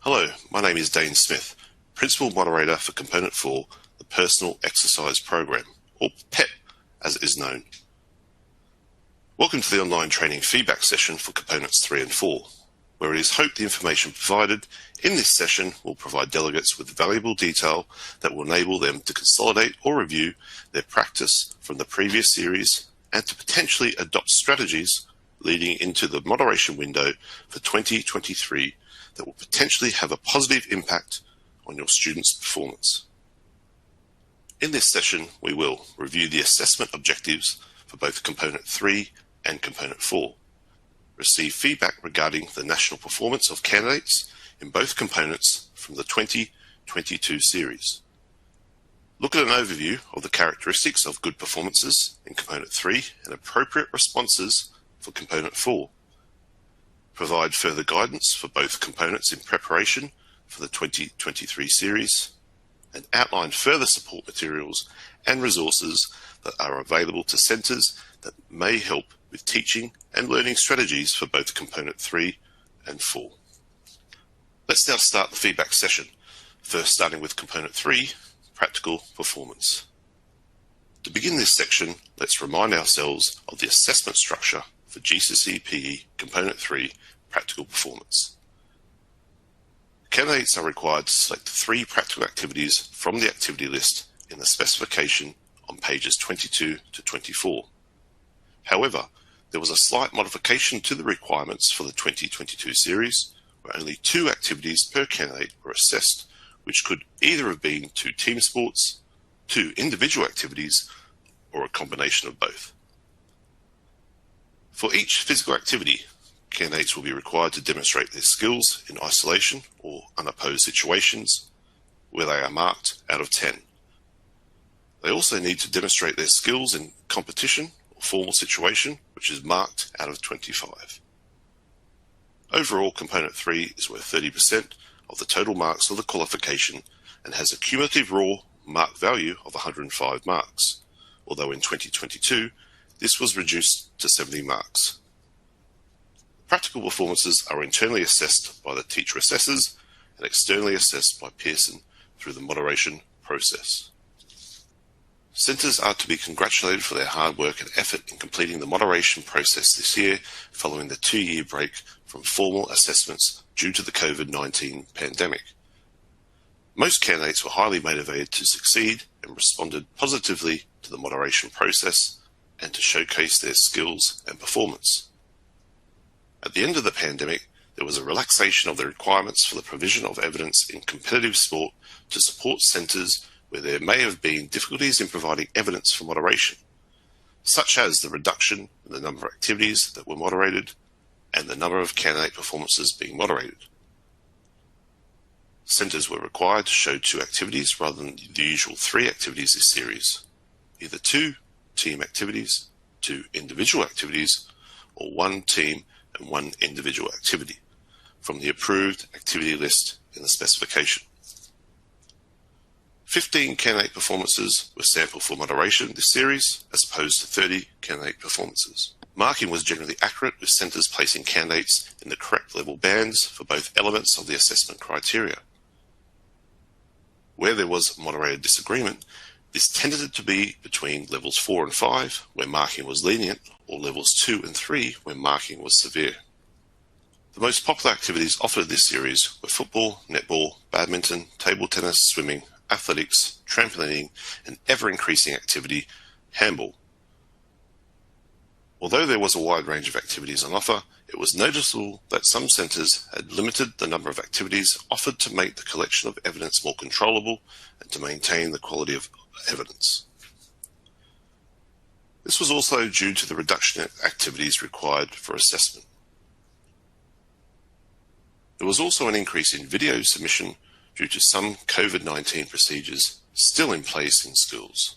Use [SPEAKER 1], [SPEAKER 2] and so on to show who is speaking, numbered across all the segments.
[SPEAKER 1] Hello, my name is Dane Smith, Principal Moderator for Component 4, the Personal Exercise Program, or PEP as it is known. Welcome to the online training feedback session for Components 3 and 4, where it is hoped the information provided in this session will provide delegates with valuable detail that will enable them to consolidate or review their practice from the previous series and to potentially adopt strategies leading into the moderation window for 2023 that will potentially have a positive impact on your students' performance. In this session, we will review the assessment objectives for both Component 3 and Component 4, receive feedback regarding the national performance of candidates in both components from the 2022 series, look at an overview of the characteristics of good performances in Component 3 and appropriate responses for Component 4, provide further guidance for both components in preparation for the 2023 series, and outline further support materials and resources that are available to centres that may help with teaching and learning strategies for both Component 3 and 4. Let's now start the feedback session, first starting with Component 3, Practical Performance. To begin this section, let's remind ourselves of the assessment structure for GCSE PE Component 3 Practical Performance. Candidates are required to select 3 practical activities from the activity list in the specification on pages 22 to 24. However, there was a slight modification to the requirements for the 2022 series, where only 2 activities per candidate were assessed, which could either have been 2 team sports, 2 individual activities, or a combination of both. For each physical activity, candidates will be required to demonstrate their skills in isolation or unopposed situations, where they are marked out of 10. They also need to demonstrate their skills in competition or formal situation, which is marked out of 25. Overall, Component 3 is worth 30% of the total marks of the qualification and has a cumulative raw mark value of 105 marks, although in 2022, this was reduced to 70 marks. Practical performances are internally assessed by the teacher assessors and externally assessed by Pearson through the moderation process. Centres are to be congratulated for their hard work and effort in completing the moderation process this year following the 2-year break from formal assessments due to the COVID-19 pandemic. Most candidates were highly motivated to succeed and responded positively to the moderation process and to showcase their skills and performance. At the end of the pandemic, there was a relaxation of the requirements for the provision of evidence in competitive sport to support centres where there may have been difficulties in providing evidence for moderation, such as the reduction in the number of activities that were moderated and the number of candidate performances being moderated. Centres were required to show 2 activities rather than the usual 3 activities this series, either 2 team activities, 2 individual activities, or 1 team and 1 individual activity from the approved activity list in the specification. 15 candidate performances were sampled for moderation this series, as opposed to 30 candidate performances. Marking was generally accurate, with centres placing candidates in the correct level bands for both elements of the assessment criteria. Where there was moderated disagreement, this tended to be between levels 4 and 5, where marking was lenient, or levels 2 and 3, where marking was severe. The most popular activities offered this series were football, netball, badminton, table tennis, swimming, athletics, trampolining, and ever-increasing activity, handball. Although there was a wide range of activities on offer, it was noticeable that some centres had limited the number of activities offered to make the collection of evidence more controllable and to maintain the quality of evidence. This was also due to the reduction in activities required for assessment. There was also an increase in video submission due to some COVID-19 procedures still in place in schools.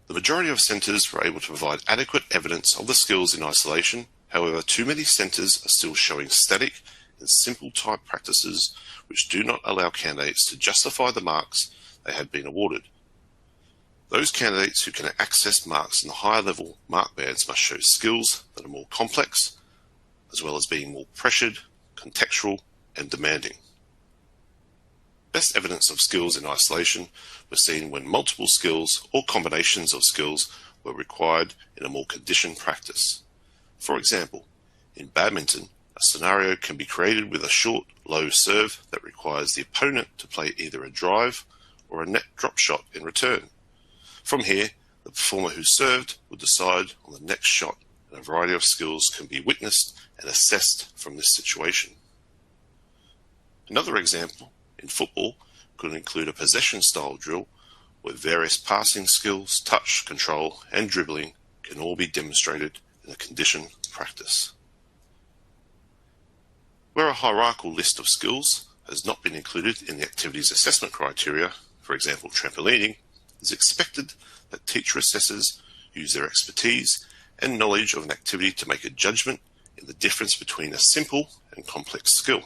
[SPEAKER 1] The majority of centres were able to provide adequate evidence of the skills in isolation. However, too many centres are still showing static and simple type practices which do not allow candidates to justify the marks they had been awarded. Those candidates who can access marks in the higher level mark bands must show skills that are more complex, as well as being more pressured, contextual, and demanding. Best evidence of skills in isolation was seen when multiple skills or combinations of skills were required in a more conditioned practice. For example, in badminton, a scenario can be created with a short, low serve that requires the opponent to play either a drive or a net drop shot in return. From here, the performer who served will decide on the next shot, and a variety of skills can be witnessed and assessed from this situation. Another example in football could include a possession-style drill where various passing skills, touch, control, and dribbling can all be demonstrated in a conditioned practice. Where a hierarchical list of skills has not been included in the activity's assessment criteria, for example trampolining, it is expected that teacher assessors use their expertise and knowledge of an activity to make a judgment in the difference between a simple and complex skill.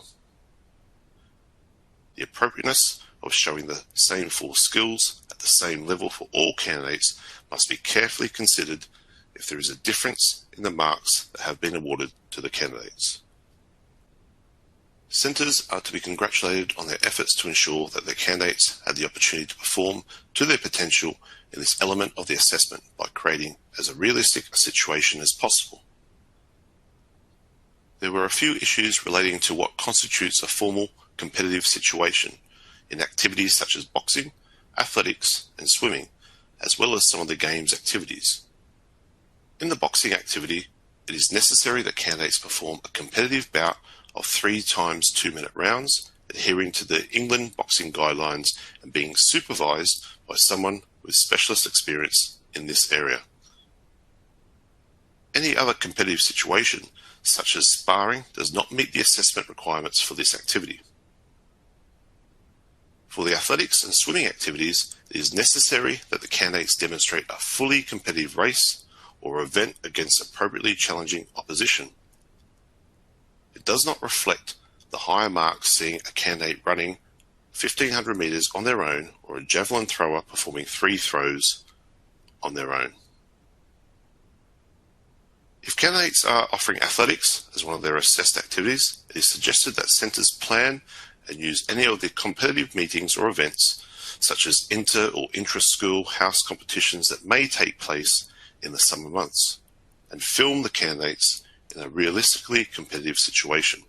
[SPEAKER 1] The appropriateness of showing the same 4 skills at the same level for all candidates must be carefully considered if there is a difference in the marks that have been awarded to the candidates. Centres are to be congratulated on their efforts to ensure that their candidates had the opportunity to perform to their potential in this element of the assessment by creating as a realistic a situation as possible. There were a few issues relating to what constitutes a formal competitive situation in activities such as boxing, athletics, and swimming, as well as some of the game's activities. In the boxing activity, it is necessary that candidates perform a competitive bout of 3 times 2-minute rounds, adhering to the England boxing guidelines and being supervised by someone with specialist experience in this area. Any other competitive situation, such as sparring, does not meet the assessment requirements for this activity. For the athletics and swimming activities, it is necessary that the candidates demonstrate a fully competitive race or event against appropriately challenging opposition. It does not reflect the higher marks seeing a candidate running 1,500 metres on their own or a javelin thrower performing 3 throws on their own. If candidates are offering athletics as one of their assessed activities, it is suggested that centres plan and use any of the competitive meetings or events, such as inter- or intra-school house competitions that may take place in the summer months, and film the candidates in a realistically competitive situation.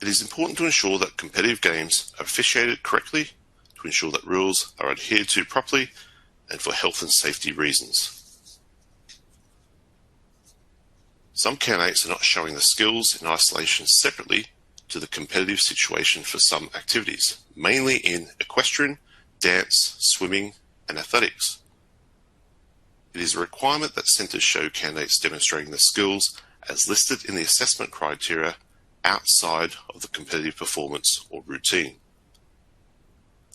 [SPEAKER 1] It is important to ensure that competitive games are officiated correctly, to ensure that rules are adhered to properly, and for health and safety reasons. Some candidates are not showing the skills in isolation separately to the competitive situation for some activities, mainly in equestrian, dance, swimming, and athletics. It is a requirement that centres show candidates demonstrating the skills as listed in the assessment criteria outside of the competitive performance or routine.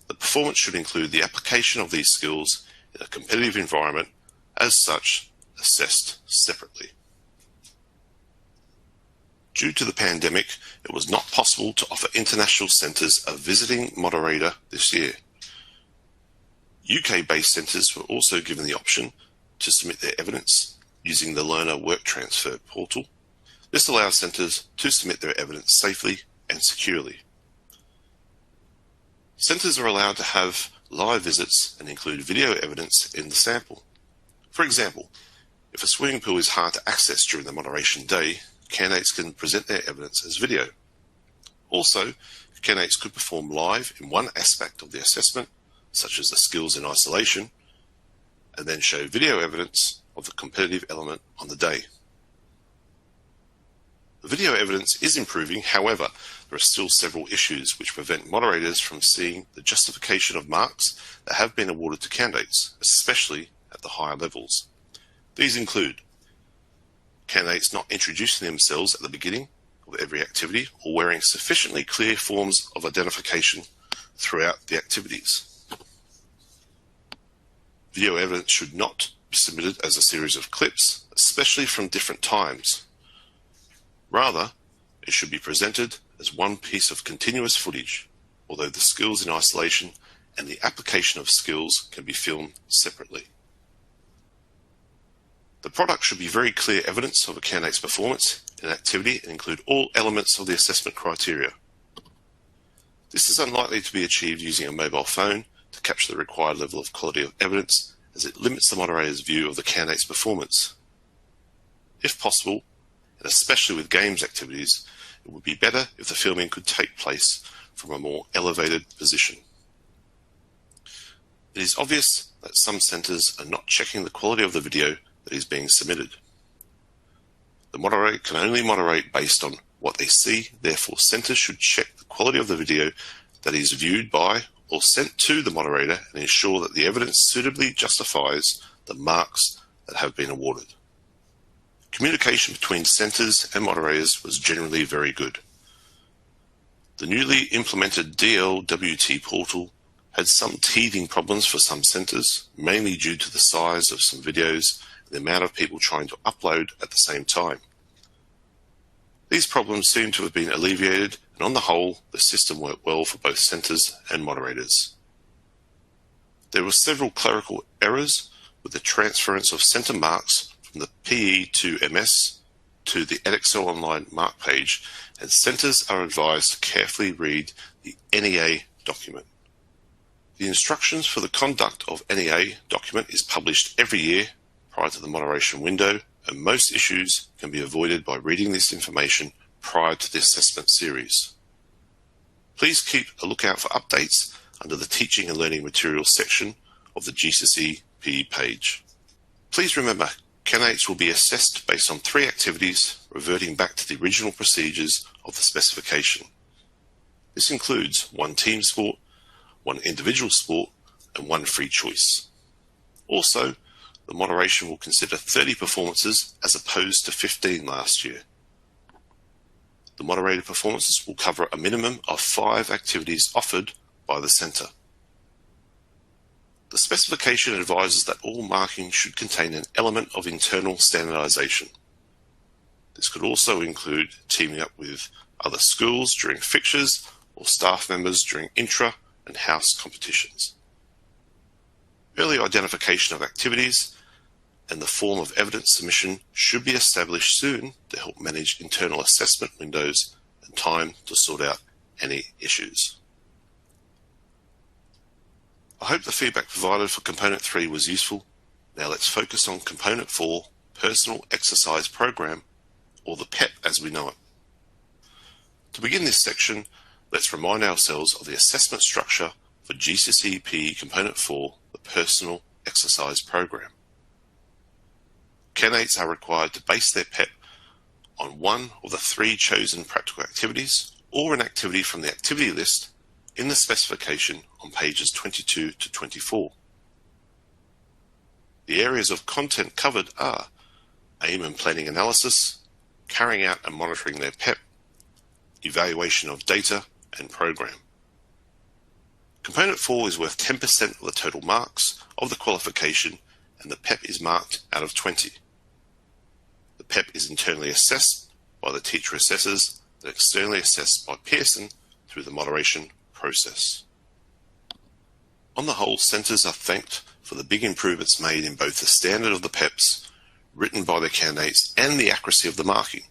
[SPEAKER 1] The performance should include the application of these skills in a competitive environment, as such, assessed separately. Due to the pandemic, it was not possible to offer international centres a visiting moderator this year. UK-based centres were also given the option to submit their evidence using the Learner Work Transfer portal. This allows centres to submit their evidence safely and securely. Centres are allowed to have live visits and include video evidence in the sample. For example, if a swimming pool is hard to access during the moderation day, candidates can present their evidence as video. Also, candidates could perform live in one aspect of the assessment, such as the skills in isolation, and then show video evidence of the competitive element on the day. The video evidence is improving, however, there are still several issues which prevent moderators from seeing the justification of marks that have been awarded to candidates, especially at the higher levels. These include candidates not introducing themselves at the beginning of every activity or wearing sufficiently clear forms of identification throughout the activities. Video evidence should not be submitted as a series of clips, especially from different times. Rather, it should be presented as one piece of continuous footage, although the skills in isolation and the application of skills can be filmed separately. The product should be very clear evidence of a candidate's performance in an activity and include all elements of the assessment criteria. This is unlikely to be achieved using a mobile phone to capture the required level of quality of evidence, as it limits the moderator's view of the candidate's performance. If possible, and especially with games activities, it would be better if the filming could take place from a more elevated position. It is obvious that some centres are not checking the quality of the video that is being submitted. The moderator can only moderate based on what they see, therefore centres should check the quality of the video that is viewed by or sent to the moderator and ensure that the evidence suitably justifies the marks that have been awarded. Communication between centres and moderators was generally very good. The newly implemented DLWT portal had some teething problems for some centres, mainly due to the size of some videos and the amount of people trying to upload at the same time. These problems seem to have been alleviated, and on the whole, the system worked well for both centres and moderators. There were several clerical errors with the transference of centre marks from the PE to MS to the Edexcel online mark page, and centres are advised to carefully read the NEA document. The instructions for the conduct of NEA document is published every year prior to the moderation window, and most issues can be avoided by reading this information prior to the assessment series. Please keep a lookout for updates under the Teaching and Learning Materials section of the GCSE PE page. Please remember, candidates will be assessed based on 3 activities, reverting back to the original procedures of the specification. This includes 1 team sport, 1 individual sport, and 1 free choice. Also, the moderation will consider 30 performances as opposed to 15 last year. The moderated performances will cover a minimum of 5 activities offered by the centre. The specification advises that all marking should contain an element of internal standardisation. This could also include teaming up with other schools during fixtures or staff members during intra and house competitions. Early identification of activities and the form of evidence submission should be established soon to help manage internal assessment windows and time to sort out any issues. I hope the feedback provided for Component 3 was useful. Now let's focus on Component 4, Personal Exercise Program, or the PEP as we know it. To begin this section, let's remind ourselves of the assessment structure for GCSE PE Component 4, the Personal Exercise Program. Candidates are required to base their PEP on one of the 3 chosen practical activities or an activity from the activity list in the specification on pages 22 to 24. The areas of content covered are aim and planning analysis, carrying out and monitoring their PEP, evaluation of data, and program. Component 4 is worth 10% of the total marks of the qualification, and the PEP is marked out of 20. The PEP is internally assessed by the teacher assessors and externally assessed by Pearson through the moderation process. On the whole, centres are thanked for the big improvements made in both the standard of the PEPs written by the candidates and the accuracy of the marking.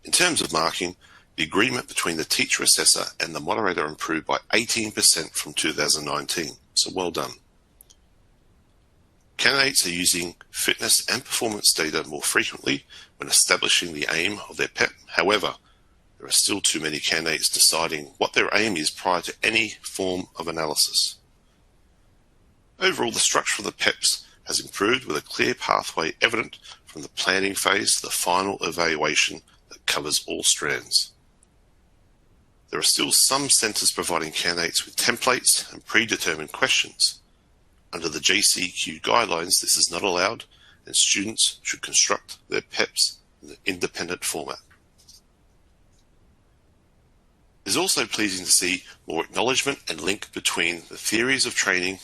[SPEAKER 1] In terms of marking, the agreement between the teacher assessor and the moderator improved by 18% from 2019, so well done. Candidates are using fitness and performance data more frequently when establishing the aim of their PEP. However, there are still too many candidates deciding what their aim is prior to any form of analysis. Overall, the structure of the PEPs has improved with a clear pathway evident from the planning phase to the final evaluation that covers all strands. There are still some centres providing candidates with templates and predetermined questions. Under the JCQ guidelines, this is not allowed, and students should construct their PEPs in an independent format. It is also pleasing to see more acknowledgement and link between the theories of training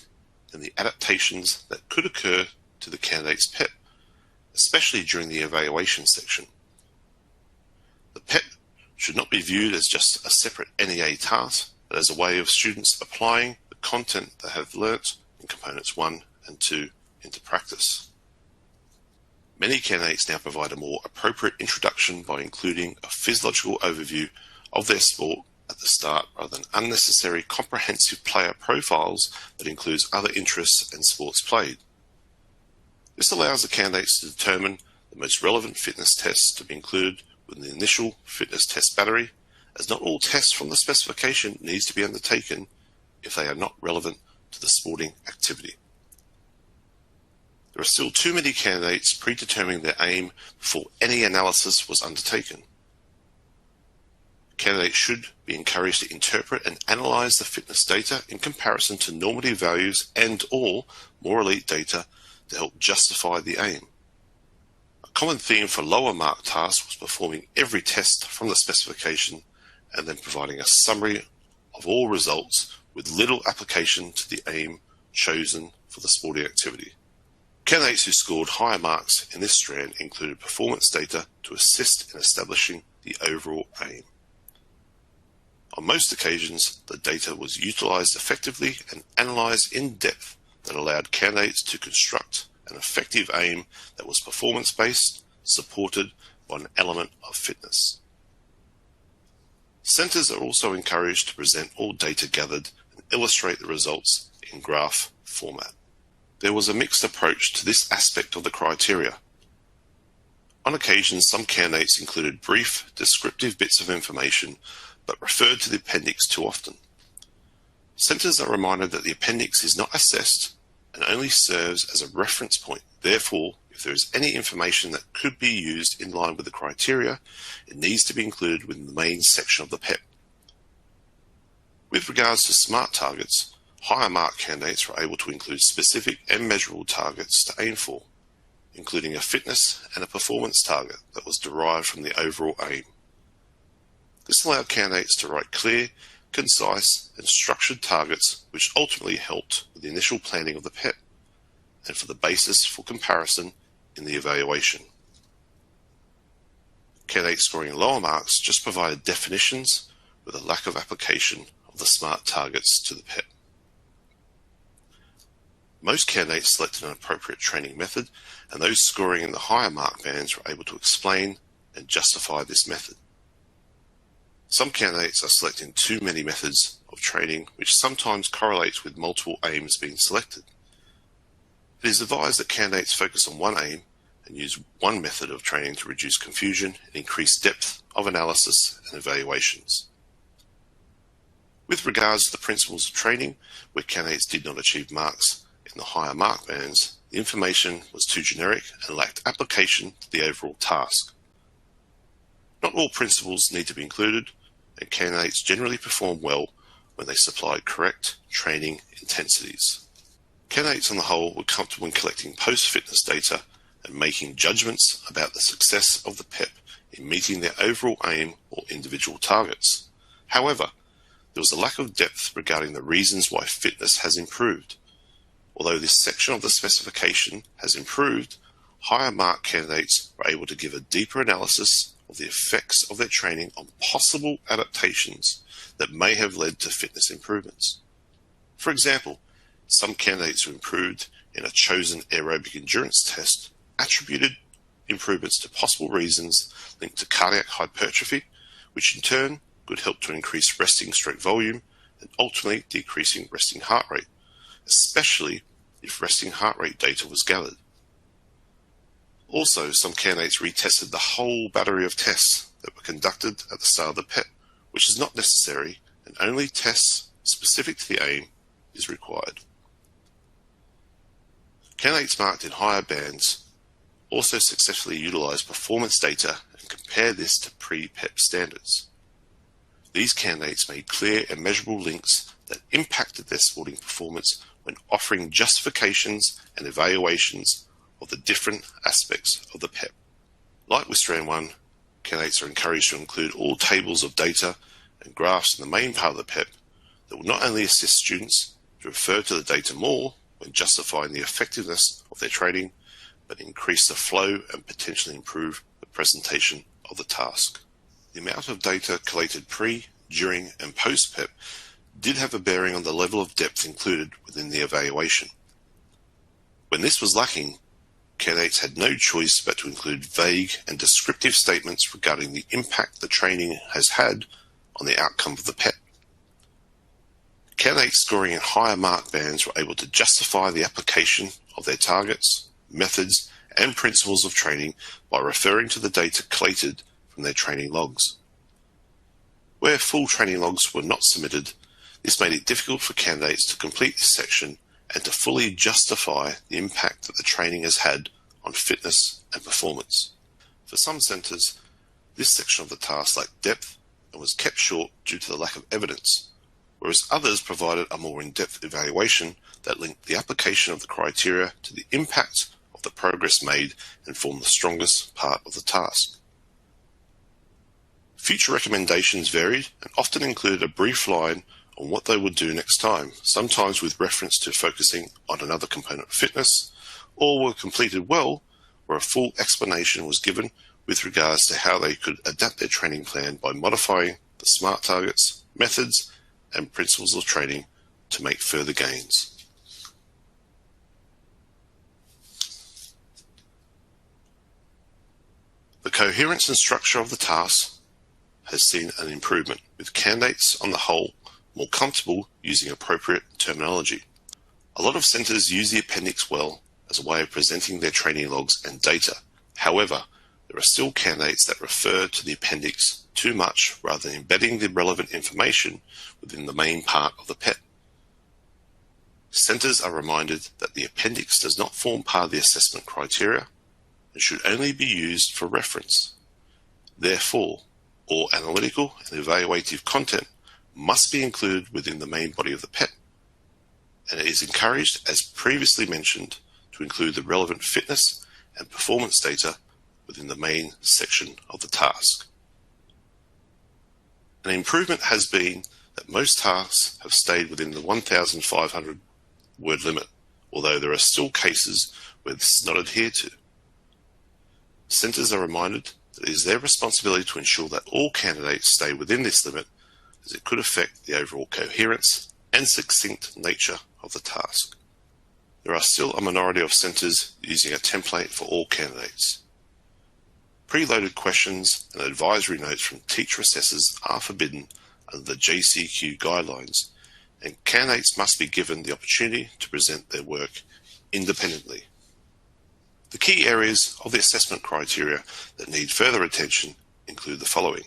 [SPEAKER 1] and the adaptations that could occur to the candidate's PEP, especially during the evaluation section. The PEP should not be viewed as just a separate NEA task, but as a way of students applying the content they have learnt in Components 1 and 2 into practice. Many candidates now provide a more appropriate introduction by including a physiological overview of their sport at the start rather than unnecessary comprehensive player profiles that includes other interests and sports played. This allows the candidates to determine the most relevant fitness tests to be included within the initial fitness test battery, as not all tests from the specification needs to be undertaken if they are not relevant to the sporting activity. There are still too many candidates predetermining their aim before any analysis was undertaken. Candidates should be encouraged to interpret and analyse the fitness data in comparison to normative values and/or more elite data to help justify the aim. A common theme for lower mark tasks was performing every test from the specification and then providing a summary of all results with little application to the aim chosen for the sporting activity. Candidates who scored higher marks in this strand included performance data to assist in establishing the overall aim. On most occasions, the data was utilised effectively and analysed in depth that allowed candidates to construct an effective aim that was performance-based, supported by an element of fitness. Centres are also encouraged to present all data gathered and illustrate the results in graph format. There was a mixed approach to this aspect of the criteria. On occasion, some candidates included brief, descriptive bits of information but referred to the appendix too often. Centres are reminded that the appendix is not assessed and only serves as a reference point. Therefore, if there is any information that could be used in line with the criteria, it needs to be included within the main section of the PEP. With regards to SMART targets, higher mark candidates were able to include specific and measurable targets to aim for, including a fitness and a performance target that was derived from the overall aim. This allowed candidates to write clear, concise, and structured targets which ultimately helped with the initial planning of the PEP and for the basis for comparison in the evaluation. Candidates scoring lower marks just provided definitions with a lack of application of the SMART targets to the PEP. Most candidates selected an appropriate training method, and those scoring in the higher mark bands were able to explain and justify this method. Some candidates are selecting too many methods of training, which sometimes correlates with multiple aims being selected. It is advised that candidates focus on one aim and use one method of training to reduce confusion and increase depth of analysis and evaluations. With regards to the principles of training, where candidates did not achieve marks in the higher mark bands, the information was too generic and lacked application to the overall task. Not all principles need to be included, and candidates generally perform well when they supplied correct training intensities. Candidates on the whole were comfortable in collecting post-fitness data and making judgments about the success of the PEP in meeting their overall aim or individual targets. However, there was a lack of depth regarding the reasons why fitness has improved. Although this section of the specification has improved, higher mark candidates were able to give a deeper analysis of the effects of their training on possible adaptations that may have led to fitness improvements. For example, some candidates who improved in a chosen aerobic endurance test attributed improvements to possible reasons linked to cardiac hypertrophy, which in turn could help to increase resting stroke volume and ultimately decreasing resting heart rate, especially if resting heart rate data was gathered. Also, some candidates retested the whole battery of tests that were conducted at the start of the PEP, which is not necessary, and only tests specific to the aim is required. Candidates marked in higher bands also successfully utilised performance data and compared this to pre-PEP standards. These candidates made clear and measurable links that impacted their sporting performance when offering justifications and evaluations of the different aspects of the PEP. Like with Strand 1, candidates are encouraged to include all tables of data and graphs in the main part of the PEP that will not only assist students to refer to the data more when justifying the effectiveness of their training, but increase the flow and potentially improve the presentation of the task. The amount of data collated pre, during, and post-PEP did have a bearing on the level of depth included within the evaluation. When this was lacking, candidates had no choice but to include vague and descriptive statements regarding the impact the training has had on the outcome of the PEP. Candidates scoring in higher mark bands were able to justify the application of their targets, methods, and principles of training by referring to the data collated from their training logs. Where full training logs were not submitted, this made it difficult for candidates to complete this section and to fully justify the impact that the training has had on fitness and performance. For some centres, this section of the task lacked depth and was kept short due to the lack of evidence, whereas others provided a more in-depth evaluation that linked the application of the criteria to the impact of the progress made and formed the strongest part of the task. Future recommendations varied and often included a brief line on what they would do next time, sometimes with reference to focusing on another component of fitness, or were completed well, where a full explanation was given with regards to how they could adapt their training plan by modifying the SMART targets, methods, and principles of training to make further gains. The coherence and structure of the task has seen an improvement, with candidates on the whole more comfortable using appropriate terminology. A lot of centres use the appendix well as a way of presenting their training logs and data. However, there are still candidates that refer to the appendix too much rather than embedding the relevant information within the main part of the PEP. Centres are reminded that the appendix does not form part of the assessment criteria and should only be used for reference. Therefore, all analytical and evaluative content must be included within the main body of the PEP, and it is encouraged, as previously mentioned, to include the relevant fitness and performance data within the main section of the task. An improvement has been that most tasks have stayed within the 1,500 word limit, although there are still cases where this is not adhered to. Centres are reminded that it is their responsibility to ensure that all candidates stay within this limit, as it could affect the overall coherence and succinct nature of the task. There are still a minority of centres using a template for all candidates. Preloaded questions and advisory notes from teacher assessors are forbidden under the JCQ guidelines, and candidates must be given the opportunity to present their work independently. The key areas of the assessment criteria that need further attention include the following.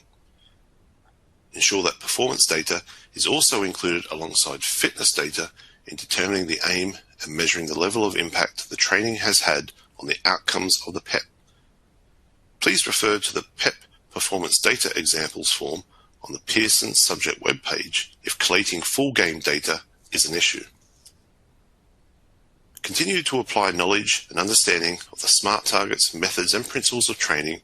[SPEAKER 1] Ensure that performance data is also included alongside fitness data in determining the aim and measuring the level of impact the training has had on the outcomes of the PEP. Please refer to the PEP Performance Data Examples form on the Pearson subject webpage if collating full game data is an issue. Continue to apply knowledge and understanding of the SMART targets, methods and principles of training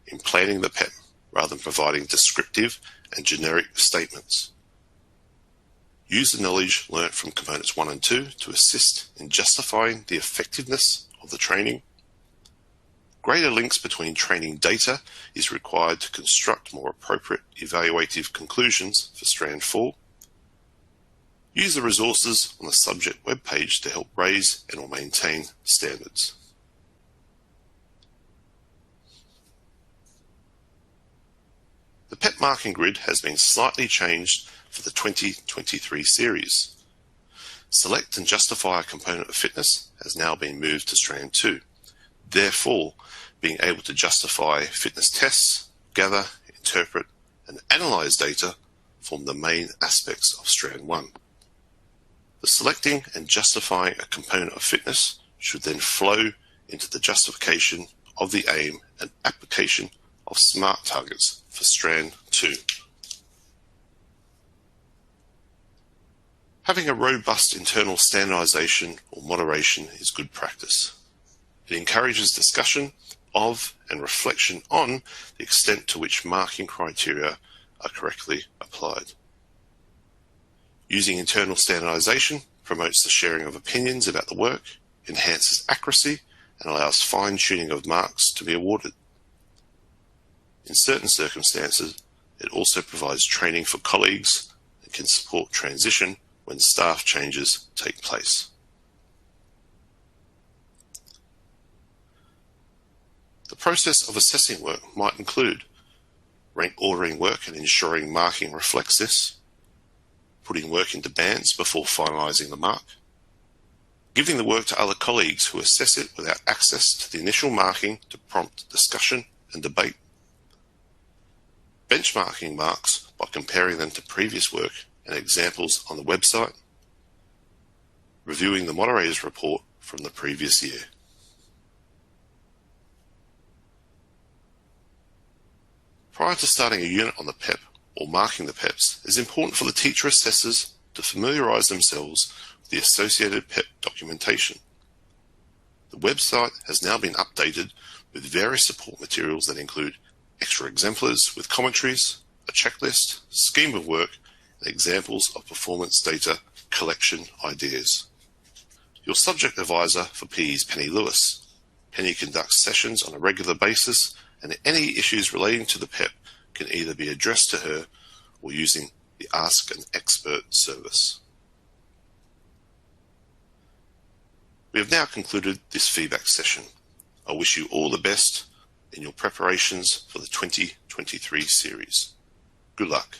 [SPEAKER 1] in planning the PEP, rather than providing descriptive and generic statements. Use the knowledge learnt from components 1 and 2 to assist in justifying the effectiveness of the training. Greater links between training data is required to construct more appropriate evaluative conclusions for Strand 4. Use the resources on the subject webpage to help raise and or maintain standards. The PEP marking grid has been slightly changed for the 2023 series. Select and justify a component of fitness has now been moved to Strand 2. Therefore, being able to justify fitness tests, gather, interpret, and analyze data form the main aspects of Strand 1. The selecting and justifying a component of fitness should then flow into the justification of the aim and application of SMART targets for Strand 2. Having a robust internal standardization or moderation is good practice. It encourages discussion of and reflection on the extent to which marking criteria are correctly applied. Using internal standardization promotes the sharing of opinions about the work, enhances accuracy, and allows fine-tuning of marks to be awarded. In certain circumstances, it also provides training for colleagues and can support transition when staff changes take place. The process of assessing work might include rank ordering work and ensuring marking reflects this, putting work into bands before finalising the mark, giving the work to other colleagues who assess it without access to the initial marking to prompt discussion and debate, benchmarking marks by comparing them to previous work and examples on the website, reviewing the moderator's report from the previous year. Prior to starting a unit on the PEP or marking the PEPs, it is important for the teacher assessors to familiarise themselves with the associated PEP documentation. The website has now been updated with various support materials that include extra exemplars with commentaries, a checklist, scheme of work, and examples of performance data collection ideas. Your subject advisor for PE is Penny Lewis. Penny conducts sessions on a regular basis, and any issues relating to the PEP can either be addressed to her or using the Ask an Expert service. We have now concluded this feedback session. I wish you all the best in your preparations for the 2023 series. Good luck.